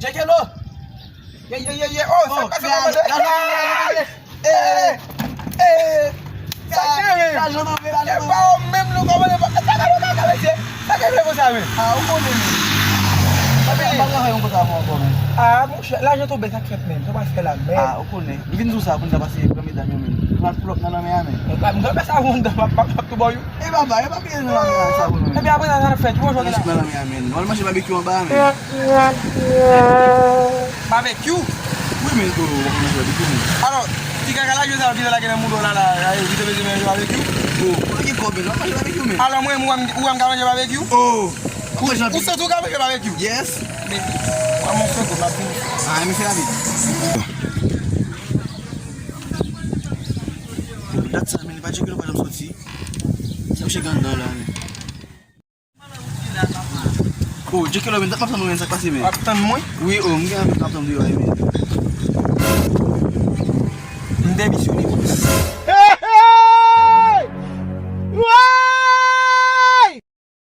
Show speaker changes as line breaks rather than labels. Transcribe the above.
Check lo. Yeah. Oh, ça passe. Même le comment là je tombe ça fait même, ça passe là mais
ukune. Ngini susah pun dapat sih kami dan nyomin. Klub na nami ame.
enggak bisa aku ndak waktu boy.
Baba, babi na nami ame sa uno.
Tapi apa yang harus fetch mo
Yes, na nami ame. Wala masih barbecue ba ame.
barbecue.
Uy, men ko wala masih barbecue.
Alors, jika kala yo sa bila lagi na mudo la ay video be me barbecue.
Oh, lagi ko be, masih barbecue men.
Alors moi uam kala yo barbecue.
Oh.
Usa tu kala yo barbecue.
Yes.
Vamos fogo na pin.
Mi sinabi. That's I mean, ba jigiro ba jam sotsi? Sa siya ganda la ni. Oh, jikiro ben dapat sama sa klase men.
Aptan mo?
Oui, ngi am dapat sama di ay men.
Ndebi suni.